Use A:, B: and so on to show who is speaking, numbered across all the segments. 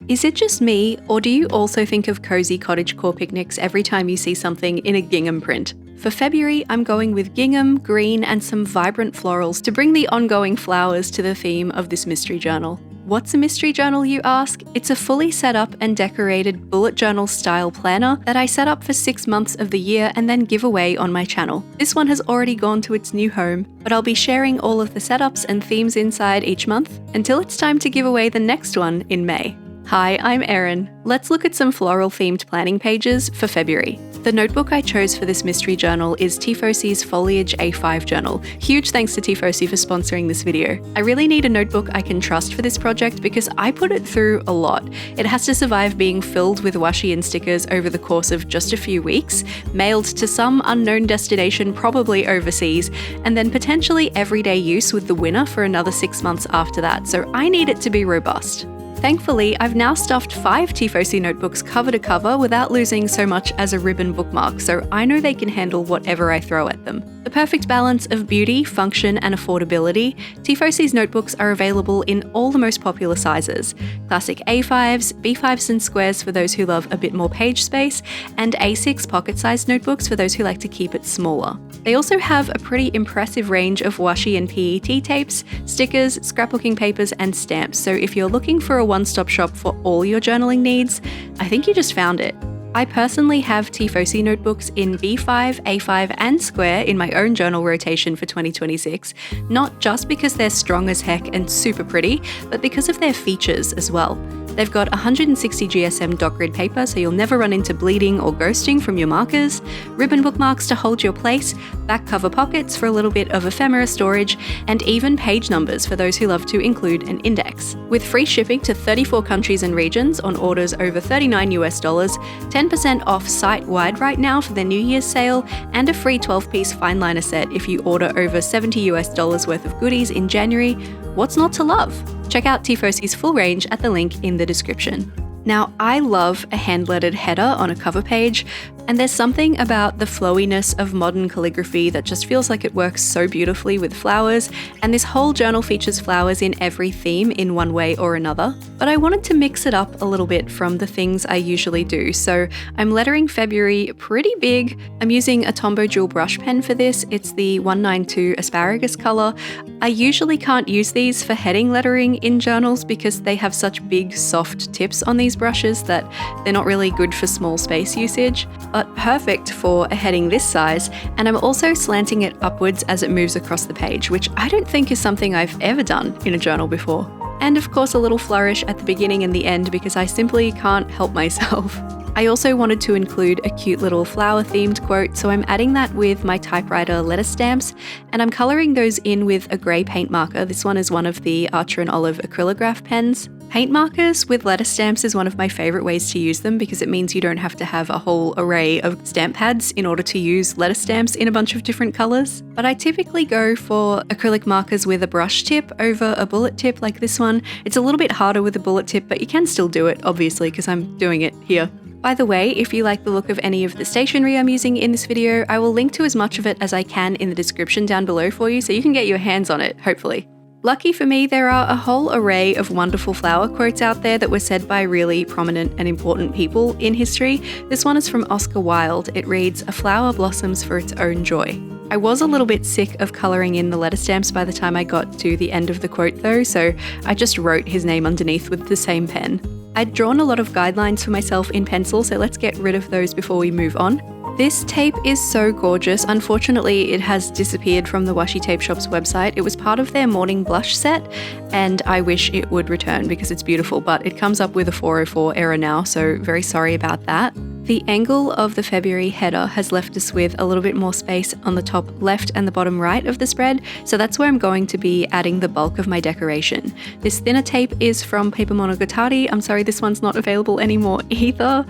A: Is it just me, or do you also think of cozy cottagecore picnics every time you see something in a gingham print? For February, I'm going with gingham, green, and some vibrant florals to bring the ongoing flowers to the theme of this mystery journal. What's a mystery journal, you ask? It's a fully set up and decorated bullet journal style planner that I set up for 6 months of the year and then give away on my channel. This one has already gone to its new home, but I'll be sharing all of the setups and themes inside each month until it's time to give away the next one in May. Hi, I'm Erin. Let's look at some floral-themed planning pages for February. The notebook I chose for this mystery journal is Tiefossi's Foliage A5 journal. Huge thanks to Tiefossi for sponsoring this video. I really need a notebook I can trust for this project because I put it through a lot. It has to survive being filled with washi and stickers over the course of just a few weeks, mailed to some unknown destination, probably overseas, and then potentially everyday use with the winner for another 6 months after that, so I need it to be robust. Thankfully, I've now stuffed 5 Tiefossi notebooks cover to cover without losing so much as a ribbon bookmark, so I know they can handle whatever I throw at them. The perfect balance of beauty, function, and affordability, Tiefossi's notebooks are available in all the most popular sizes: classic A5s, B5s and squares for those who love a bit more page space, and A6 pocket-sized notebooks for those who like to keep it smaller. They also have a pretty impressive range of washi and PET tapes, stickers, scrapbooking papers, and stamps, so if you're looking for a one-stop shop for all your journaling needs, I think you just found it. I personally have Tiefossi notebooks in B5, A5, and square in my own journal rotation for 2026, not just because they're strong as heck and super pretty, but because of their features as well. They've got 160 GSM dot grid paper, so you'll never run into bleeding or ghosting from your markers, ribbon bookmarks to hold your place, back cover pockets for a little bit of ephemera storage, and even page numbers for those who love to include an index. With free shipping to 34 countries and regions on orders over $39 US, 10% off site-wide right now for their New Year's sale, and a free 12-piece fine liner set if you order over $70 US worth of goodies in January. What's not to love? Check out Tiefossi full range at the link in the description. Now, I love a hand-lettered header on a cover page, and there's something about the flowiness of modern calligraphy that just feels like it works so beautifully with flowers, and this whole journal features flowers in every theme in one way or another. But I wanted to mix it up a little bit from the things I usually do, so I'm lettering February pretty big. I'm using a Tombow dual brush pen for this. It's the 192 asparagus color. I usually can't use these for heading lettering in journals because they have such big, soft tips on these brushes that they're not really good for small space usage, but perfect for a heading this size, and I'm also slanting it upwards as it moves across the page, which I don't think is something I've ever done in a journal before. And of course a little flourish at the beginning and the end because I simply can't help myself. I also wanted to include a cute little flower-themed quote, so I'm adding that with my typewriter letter stamps, and I'm colouring those in with a grey paint marker. This one is one of the Archer and Olive acrylograph pens. Paint markers with letter stamps is one of my favourite ways to use them because it means you don't have to have a whole array of stamp pads in order to use letter stamps in a bunch of different colours. But I typically go for acrylic markers with a brush tip over a bullet tip like this one. It's a little bit harder with a bullet tip, but you can still do it, obviously, because I'm doing it here. By the way, if you like the look of any of the stationery I'm using in this video, I will link to as much of it as I can in the description down below for you so you can get your hands on it, hopefully. Lucky for me, there are a whole array of wonderful flower quotes out there that were said by really prominent and important people in history. This one is from Oscar Wilde. It reads, "A flower blossoms for its own joy." I was a little bit sick of colouring in the letter stamps by the time I got to the end of the quote though, so I just wrote his name underneath with the same pen. I'd drawn a lot of guidelines for myself in pencil, so let's get rid of those before we move on. This tape is so gorgeous. Unfortunately, it has disappeared from the Washi Tape Shop's website. It was part of their morning blush set, and I wish it would return because it's beautiful, but it comes up with a 404 error now, so very sorry about that. The angle of the February header has left us with a little bit more space on the top left and the bottom right of the spread, so that's where I'm going to be adding the bulk of my decoration. This thinner tape is from Paper Monogatari. I'm sorry this one's not available anymore either.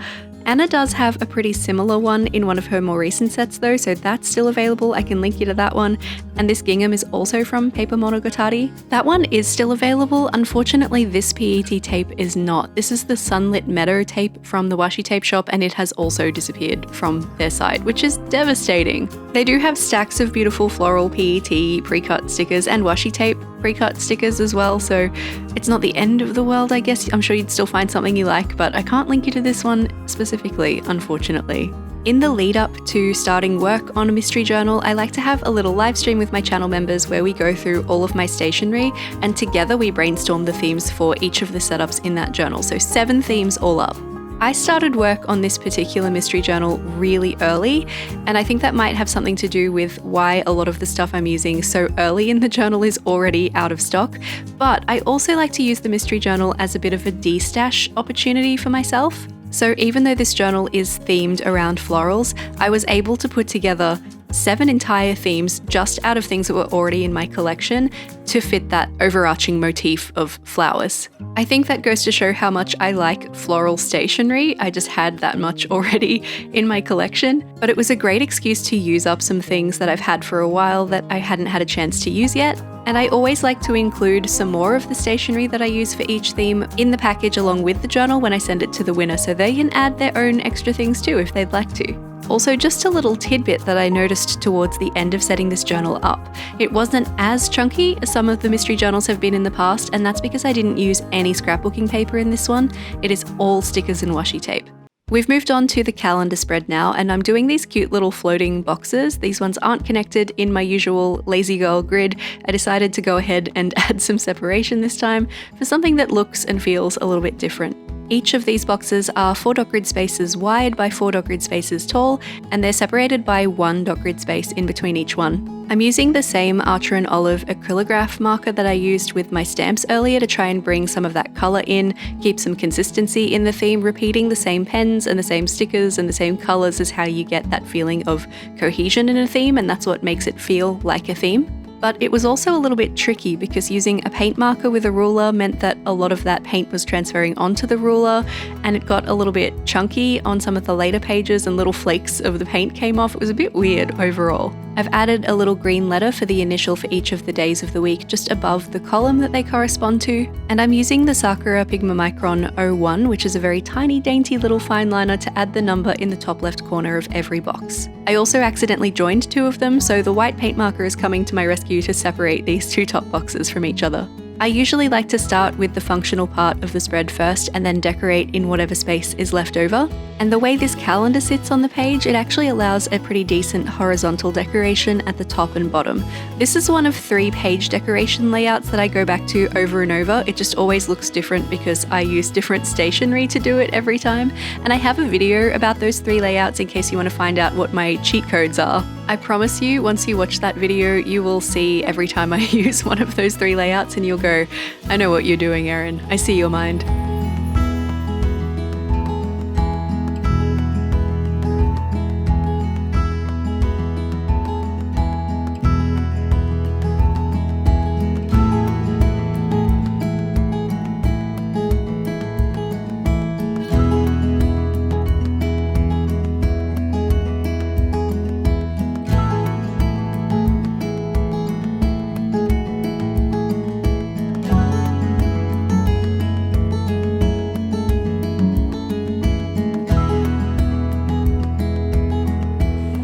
A: Anna does have a pretty similar one in one of her more recent sets though, so that's still available. I can link you to that one. And this gingham is also from Paper Monogatari. That one is still available. Unfortunately, this PET tape is not. This is the Sunlit Meadow tape from the Washi tape shop, and it has also disappeared from their site, which is devastating. They do have stacks of beautiful floral PET pre-cut stickers and washi tape pre-cut stickers as well, so it's not the end of the world, I guess. I'm sure you'd still find something you like, but I can't link you to this one specifically, unfortunately. In the lead up to starting work on a mystery journal, I like to have a little live stream with my channel members where we go through all of my stationery and together we brainstorm the themes for each of the setups in that journal, so 7 themes all up. I started work on this particular mystery journal really early, and I think that might have something to do with why a lot of the stuff I'm using so early in the journal is already out of stock. But I also like to use the mystery journal as a bit of a de-stash opportunity for myself. So even though this journal is themed around florals, I was able to put together 7 entire themes just out of things that were already in my collection to fit that overarching motif of flowers. I think that goes to show how much I like floral stationery. I just had that much already in my collection, but it was a great excuse to use up some things that I've had for a while that I hadn't had a chance to use yet. And I always like to include some more of the stationery that I use for each theme in the package along with the journal when I send it to the winner, so they can add their own extra things too if they'd like to. Also, just a little tidbit that I noticed towards the end of setting this journal up. It wasn't as chunky as some of the mystery journals have been in the past, and that's because I didn't use any scrapbooking paper in this one. It is all stickers and washi tape. We've moved on to the calendar spread now, and I'm doing these cute little floating boxes. These ones aren't connected in my usual lazy girl grid. I decided to go ahead and add some separation this time for something that looks and feels a little bit different. Each of these boxes are 4 dot grid spaces wide by 4 dot grid spaces tall, and they're separated by 1 dot grid space in between each one. I'm using the same Archer and Olive acrylograph marker that I used with my stamps earlier to try and bring some of that colour in, keep some consistency in the theme. Repeating the same pens and the same stickers and the same colours is how you get that feeling of cohesion in a theme, and that's what makes it feel like a theme. But it was also a little bit tricky because using a paint marker with a ruler meant that a lot of that paint was transferring onto the ruler, and it got a little bit chunky on some of the later pages and little flakes of the paint came off. It was a bit weird overall. I've added a little green letter for the initial for each of the days of the week just above the column that they correspond to, and I'm using the Sakura Pigmamicron 01, which is a very tiny dainty little fine liner, to add the number in the top left corner of every box. I also accidentally joined 2 of them, so the white paint marker is coming to my rescue to separate these 2 top boxes from each other. I usually like to start with the functional part of the spread first and then decorate in whatever space is left over. And the way this calendar sits on the page, it actually allows a pretty decent horizontal decoration at the top and bottom. This is one of 3 page decoration layouts that I go back to over and over. It just always looks different because I use different stationery to do it every time. And I have a video about those 3 layouts in case you want to find out what my cheat codes are. I promise you, once you watch that video, you will see every time I use one of those 3 layouts and you'll go, I know what you're doing, Erin. I see your mind.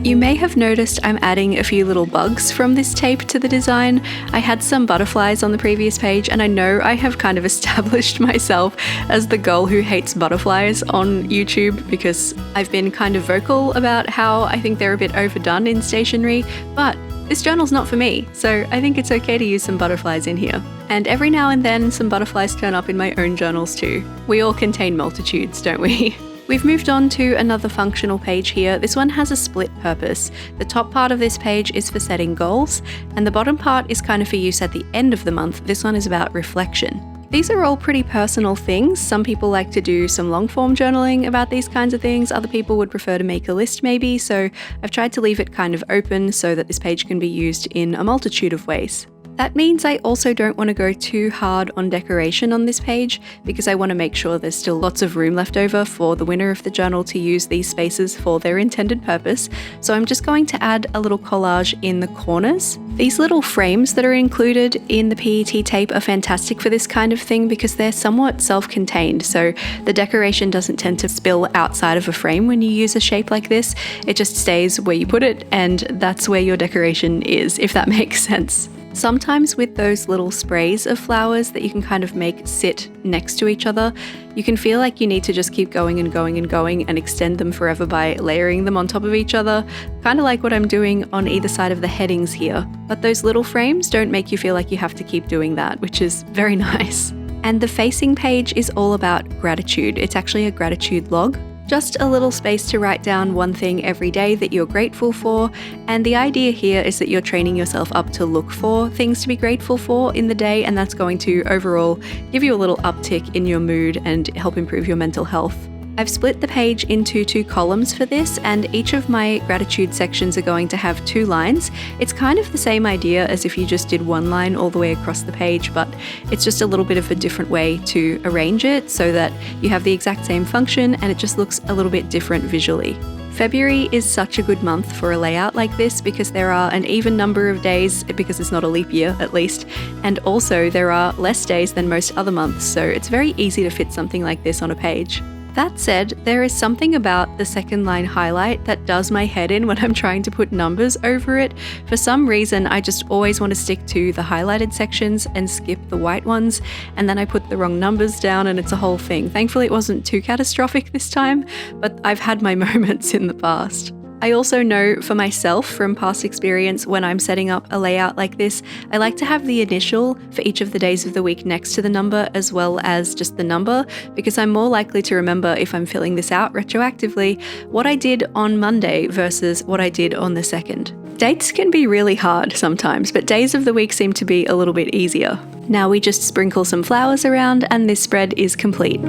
A: You may have noticed I'm adding a few little bugs from this tape to the design. I had some butterflies on the previous page, and I know I have kind of established myself as the girl who hates butterflies on YouTube because I've been kind of vocal about how I think they're a bit overdone in stationery, but this journal's not for me, so I think it's okay to use some butterflies in here. And every now and then some butterflies turn up in my own journals too. We all contain multitudes, don't we? We've moved on to another functional page here. This one has a split purpose. The top part of this page is for setting goals, and the bottom part is kind of for use at the end of the month. This one is about reflection. These are all pretty personal things. Some people like to do some long form journaling about these kinds of things. Other people would prefer to make a list maybe, so I've tried to leave it kind of open so that this page can be used in a multitude of ways. That means I also don't want to go too hard on decoration on this page because I want to make sure there's still lots of room left over for the winner of the journal to use these spaces for their intended purpose. So I'm just going to add a little collage in the corners. These little frames that are included in the PET tape are fantastic for this kind of thing because they're somewhat self-contained, so the decoration doesn't tend to spill outside of a frame when you use a shape like this. It just stays where you put it, and that's where your decoration is, if that makes sense. Sometimes with those little sprays of flowers that you can kind of make sit next to each other, you can feel like you need to just keep going and going and going and extend them forever by layering them on top of each other, kind of like what I'm doing on either side of the headings here. But those little frames don't make you feel like you have to keep doing that, which is very nice. And the facing page is all about gratitude. It's actually a gratitude log. Just a little space to write down one thing every day that you're grateful for, and the idea here is that you're training yourself up to look for things to be grateful for in the day, and that's going to overall give you a little uptick in your mood and help improve your mental health. I've split the page into 2 columns for this, and each of my gratitude sections are going to have 2 lines. It's kind of the same idea as if you just did 1 line all the way across the page, but it's just a little bit of a different way to arrange it so that you have the exact same function and it just looks a little bit different visually. February is such a good month for a layout like this because there are an even number of days, because it's not a leap year at least, and also there are less days than most other months, so it's very easy to fit something like this on a page. That said, there is something about the second line highlight that does my head in when I'm trying to put numbers over it. For some reason, I just always want to stick to the highlighted sections and skip the white ones, and then I put the wrong numbers down and it's a whole thing. Thankfully, it wasn't too catastrophic this time, but I've had my moments in the past. I also know for myself from past experience, when I'm setting up a layout like this, I like to have the initial for each of the days of the week next to the number as well as just the number, because I'm more likely to remember if I'm filling this out retroactively what I did on Monday versus what I did on the 2nd. Dates can be really hard sometimes, but days of the week seem to be a little bit easier. Now we just sprinkle some flowers around and this spread is complete.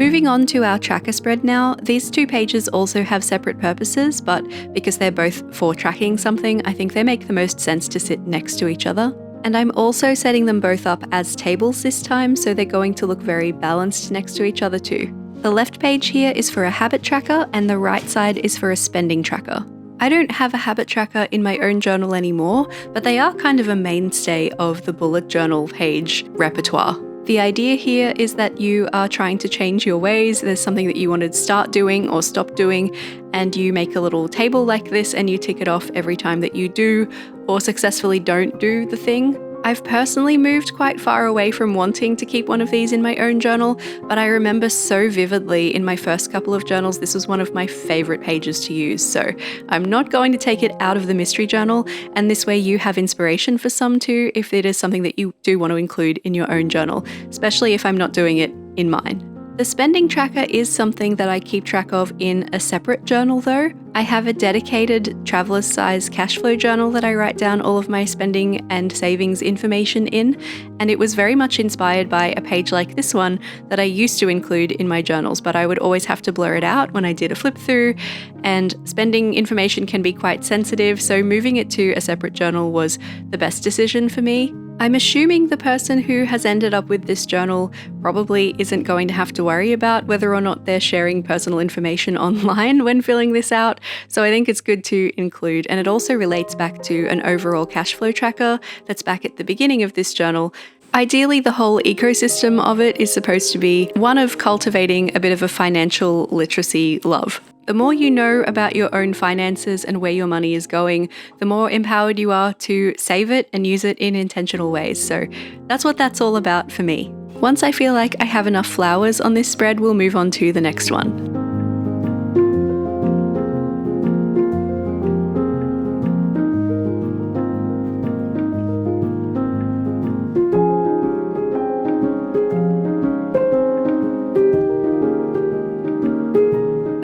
A: Moving on to our tracker spread now, these 2 pages also have separate purposes, but because they're both for tracking something, I think they make the most sense to sit next to each other. And I'm also setting them both up as tables this time, so they're going to look very balanced next to each other too. The left page here is for a habit tracker and the right side is for a spending tracker. I don't have a habit tracker in my own journal anymore, but they are kind of a mainstay of the bullet journal page repertoire. The idea here is that you are trying to change your ways. There's something that you want to start doing or stop doing, and you make a little table like this and you tick it off every time that you do or successfully don't do the thing. I've personally moved quite far away from wanting to keep one of these in my own journal, but I remember so vividly in my first couple of journals, this was one of my favorite pages to use. So I'm not going to take it out of the mystery journal, and this way you have inspiration for some too, if it is something that you do want to include in your own journal, especially if I'm not doing it in mine. The spending tracker is something that I keep track of in a separate journal though. I have a dedicated traveler's size cash flow journal that I write down all of my spending and savings information in, and it was very much inspired by a page like this one that I used to include in my journals, but I would always have to blur it out when I did a flip through, and spending information can be quite sensitive, so moving it to a separate journal was the best decision for me. I'm assuming the person who has ended up with this journal probably isn't going to have to worry about whether or not they're sharing personal information online when filling this out, so I think it's good to include, and it also relates back to an overall cash flow tracker that's back at the beginning of this journal. Ideally, the whole ecosystem of it is supposed to be one of cultivating a bit of a financial literacy love. The more you know about your own finances and where your money is going, the more empowered you are to save it and use it in intentional ways. So that's what that's all about for me. Once I feel like I have enough flowers on this spread, we'll move on to the next one.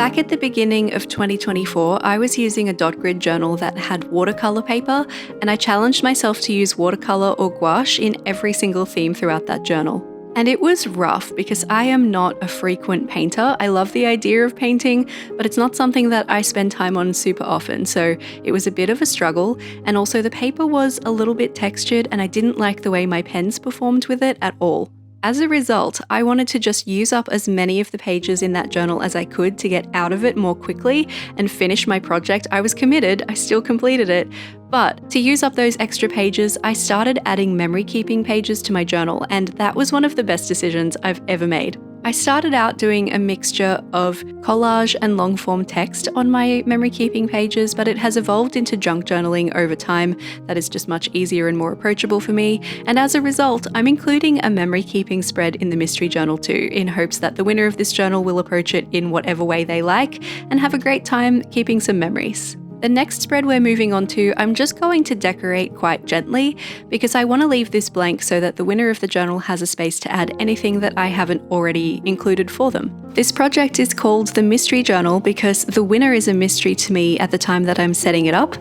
A: Back at the beginning of 2024, I was using a dot grid journal that had watercolor paper, and I challenged myself to use watercolor or gouache in every single theme throughout that journal. And it was rough because I am not a frequent painter. I love the idea of painting, but it's not something that I spend time on super often, so it was a bit of a struggle. And also the paper was a little bit textured and I didn't like the way my pens performed with it at all. As a result, I wanted to just use up as many of the pages in that journal as I could to get out of it more quickly and finish my project. I was committed, I still completed it, but to use up those extra pages, I started adding memory keeping pages to my journal, and that was one of the best decisions I've ever made. I started out doing a mixture of collage and long form text on my memory keeping pages, but it has evolved into junk journaling over time that is just much easier and more approachable for me. And as a result, I'm including a memory keeping spread in the mystery journal too, in hopes that the winner of this journal will approach it in whatever way they like and have a great time keeping some memories. The next spread we're moving on to, I'm just going to decorate quite gently because I want to leave this blank so that the winner of the journal has a space to add anything that I haven't already included for them. This project is called the Mystery Journal because the winner is a mystery to me at the time that I'm setting it up,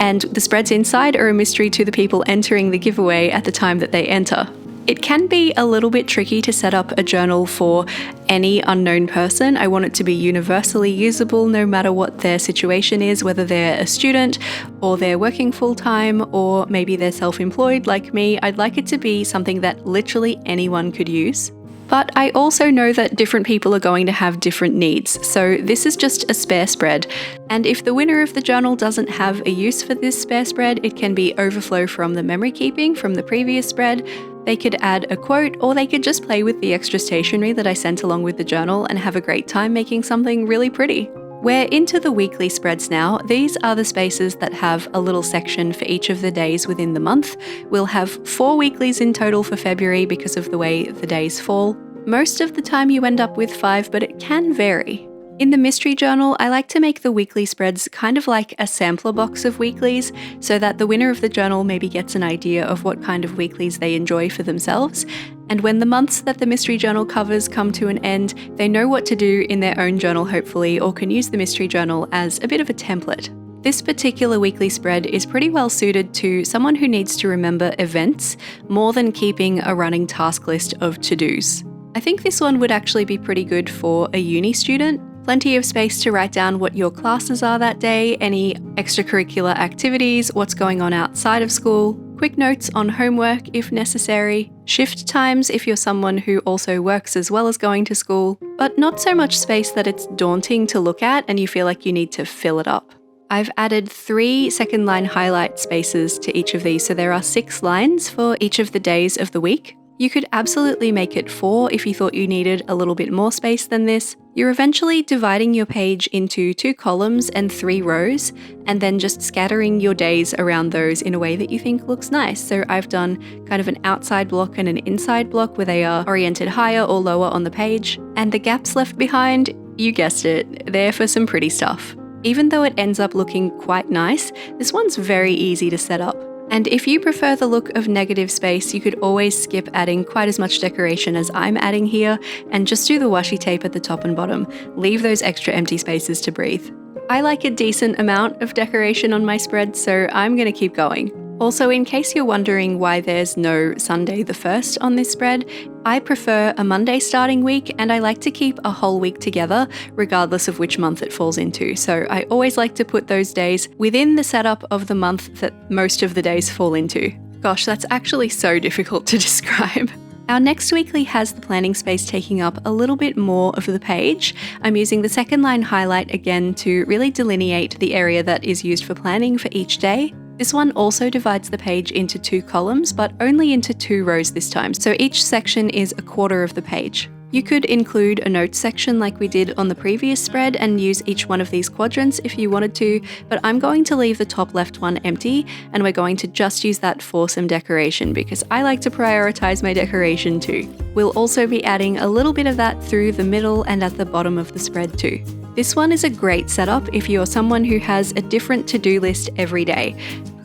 A: and the spreads inside are a mystery to the people entering the giveaway at the time that they enter. It can be a little bit tricky to set up a journal for any unknown person. I want it to be universally usable no matter what their situation is, whether they're a student or they're working full-time or maybe they're self-employed like me. I'd like it to be something that literally anyone could use. But I also know that different people are going to have different needs, so this is just a spare spread. And if the winner of the journal doesn't have a use for this spare spread, it can be overflow from the memory keeping from the previous spread. They could add a quote, or they could just play with the extra stationery that I sent along with the journal and have a great time making something really pretty. We're into the weekly spreads now. These are the spaces that have a little section for each of the days within the month. We'll have 4 weeklies in total for February because of the way the days fall. Most of the time you end up with 5, but it can vary. In the mystery journal, I like to make the weekly spreads kind of like a sampler box of weeklies so that the winner of the journal maybe gets an idea of what kind of weeklies they enjoy for themselves. And when the months that the mystery journal covers come to an end, they know what to do in their own journal hopefully, or can use the mystery journal as a bit of a template. This particular weekly spread is pretty well suited to someone who needs to remember events more than keeping a running task list of to-dos. I think this one would actually be pretty good for a uni student. Plenty of space to write down what your classes are that day, any extracurricular activities, what's going on outside of school, quick notes on homework if necessary, shift times if you're someone who also works as well as going to school, but not so much space that it's daunting to look at and you feel like you need to fill it up. I've added 3 second line highlight spaces to each of these, so there are 6 lines for each of the days of the week. You could absolutely make it 4 if you thought you needed a little bit more space than this. You're eventually dividing your page into 2 columns and 3 rows, and then just scattering your days around those in a way that you think looks nice. So I've done kind of an outside block and an inside block where they are oriented higher or lower on the page. And the gaps left behind, you guessed it, they're for some pretty stuff. Even though it ends up looking quite nice, this one's very easy to set up. And if you prefer the look of negative space, you could always skip adding quite as much decoration as I'm adding here and just do the washi tape at the top and bottom. Leave those extra empty spaces to breathe. I like a decent amount of decoration on my spread, so I'm going to keep going. Also, in case you're wondering why there's no Sunday the 1st on this spread, I prefer a Monday starting week and I like to keep a whole week together regardless of which month it falls into. So I always like to put those days within the setup of the month that most of the days fall into. Gosh, that's actually so difficult to describe. Our next weekly has the planning space taking up a little bit more of the page. I'm using the second line highlight again to really delineate the area that is used for planning for each day. This one also divides the page into 2 columns, but only into 2 rows this time, so each section is a quarter of the page. You could include a notes section like we did on the previous spread and use each one of these quadrants if you wanted to, but I'm going to leave the top left one empty and we're going to just use that for some decoration because I like to prioritize my decoration too. We'll also be adding a little bit of that through the middle and at the bottom of the spread too. This one is a great setup if you're someone who has a different to-do list every day.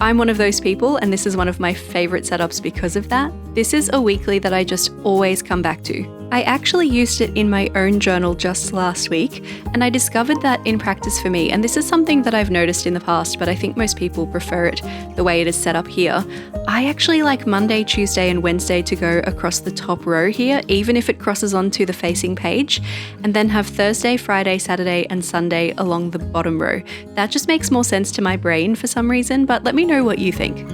A: I'm one of those people and this is one of my favorite setups because of that. This is a weekly that I just always come back to. I actually used it in my own journal just last week, and I discovered that in practice for me, and this is something that I've noticed in the past, but I think most people prefer it the way it is set up here, I actually like Monday, Tuesday, and Wednesday to go across the top row here, even if it crosses onto the facing page, and then have Thursday, Friday, Saturday, and Sunday along the bottom row. That just makes more sense to my brain for some reason, but let me know what you think.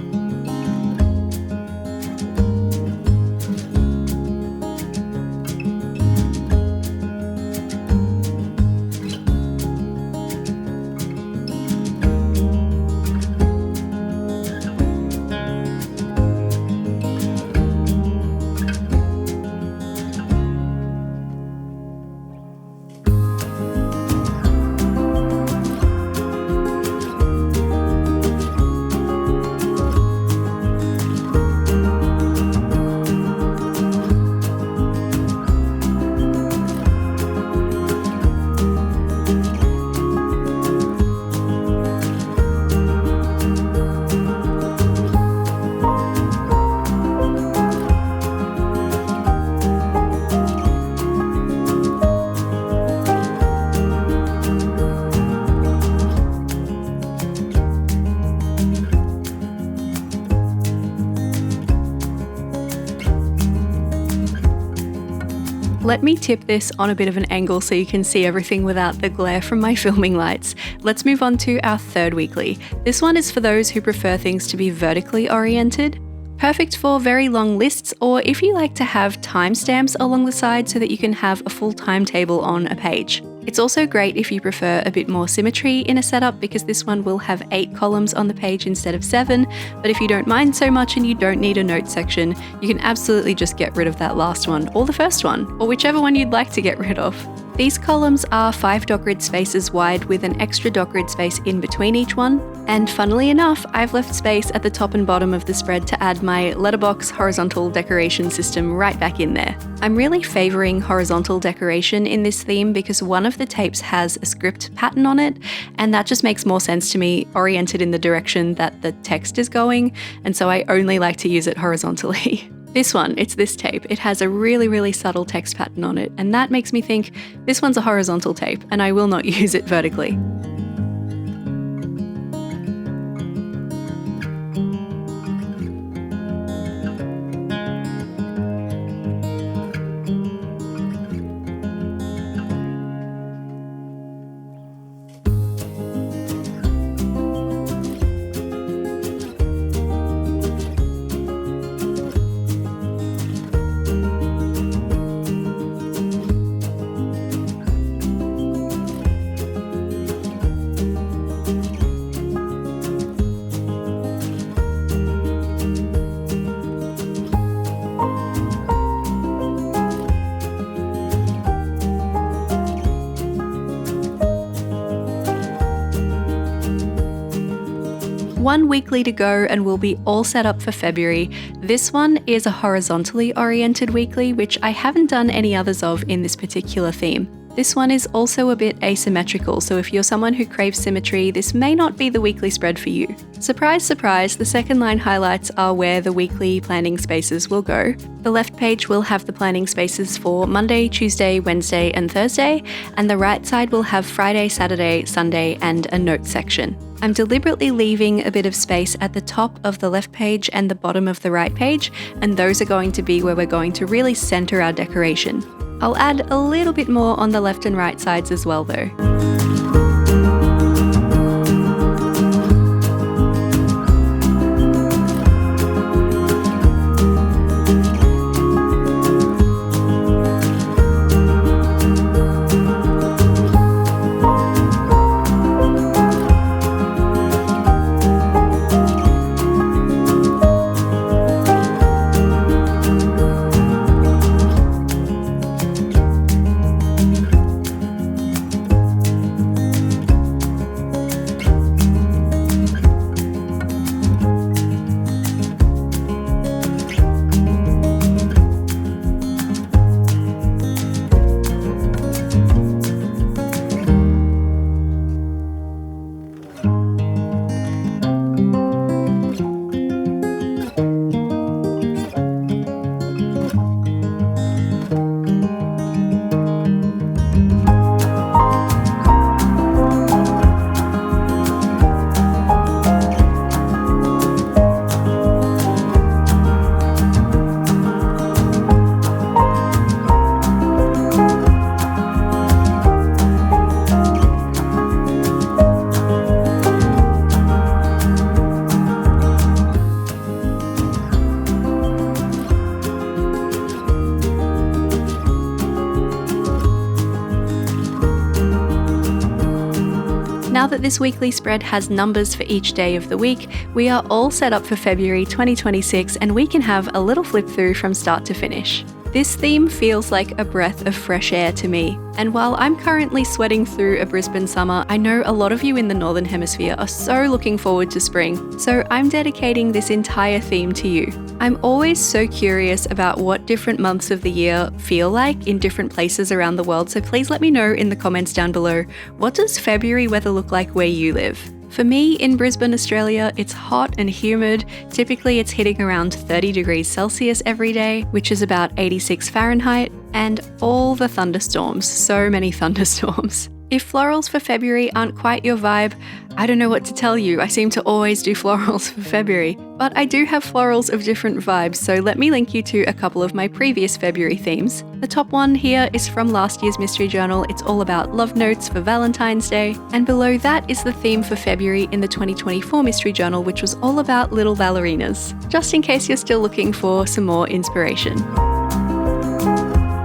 A: Let me tip this on a bit of an angle so you can see everything without the glare from my filming lights. Let's move on to our third weekly. This one is for those who prefer things to be vertically oriented. Perfect for very long lists, or if you like to have timestamps along the side so that you can have a full timetable on a page. It's also great if you prefer a bit more symmetry in a setup, because this one will have 8 columns on the page instead of 7, but if you don't mind so much and you don't need a note section, you can absolutely just get rid of that last one, or the first one, or whichever one you'd like to get rid of. These columns are 5 dot grid spaces wide with an extra dot grid space in between each one, and funnily enough, I've left space at the top and bottom of the spread to add my letterbox horizontal decoration system right back in there. I'm really favouring horizontal decoration in this theme because one of the tapes has a script pattern on it, and that just makes more sense to me oriented in the direction that the text is going, and so I only like to use it horizontally. This one, it's this tape. It has a really subtle text pattern on it, and that makes me think this one's a horizontal tape, and I will not use it vertically. One weekly to go and we'll be all set up for February. This one is a horizontally oriented weekly, which I haven't done any others of in this particular theme. This one is also a bit asymmetrical, so if you're someone who craves symmetry, this may not be the weekly spread for you. Surprise, surprise, the second line highlights are where the weekly planning spaces will go. The left page will have the planning spaces for Monday, Tuesday, Wednesday, and Thursday, and the right side will have Friday, Saturday, Sunday, and a note section. I'm deliberately leaving a bit of space at the top of the left page and the bottom of the right page, and those are going to be where we're going to really center our decoration. I'll add a little bit more on the left and right sides as well though. now that this weekly spread has numbers for each day of the week, we are all set up for February 2026 and we can have a little flip through from start to finish. This theme feels like a breath of fresh air to me, and while I'm currently sweating through a Brisbane summer, I know a lot of you in the Northern Hemisphere are so looking forward to spring, so I'm dedicating this entire theme to you. I'm always so curious about what different months of the year feel like in different places around the world, so please let me know in the comments down below, what does February weather look like where you live? For me, in Brisbane, Australia, it's hot and humid. Typically, it's hitting around 30 degrees Celsius every day, which is about 86 Fahrenheit, and all the thunderstorms, so many thunderstorms. If florals for February aren't quite your vibe, I don't know what to tell you. I seem to always do florals for February, but I do have florals of different vibes, so let me link you to a couple of my previous February themes. The top one here is from last year's mystery journal. It's all about love notes for Valentine's Day, and below that is the theme for February in the 2024 mystery journal, which was all about little ballerinas, just in case you're still looking for some more inspiration.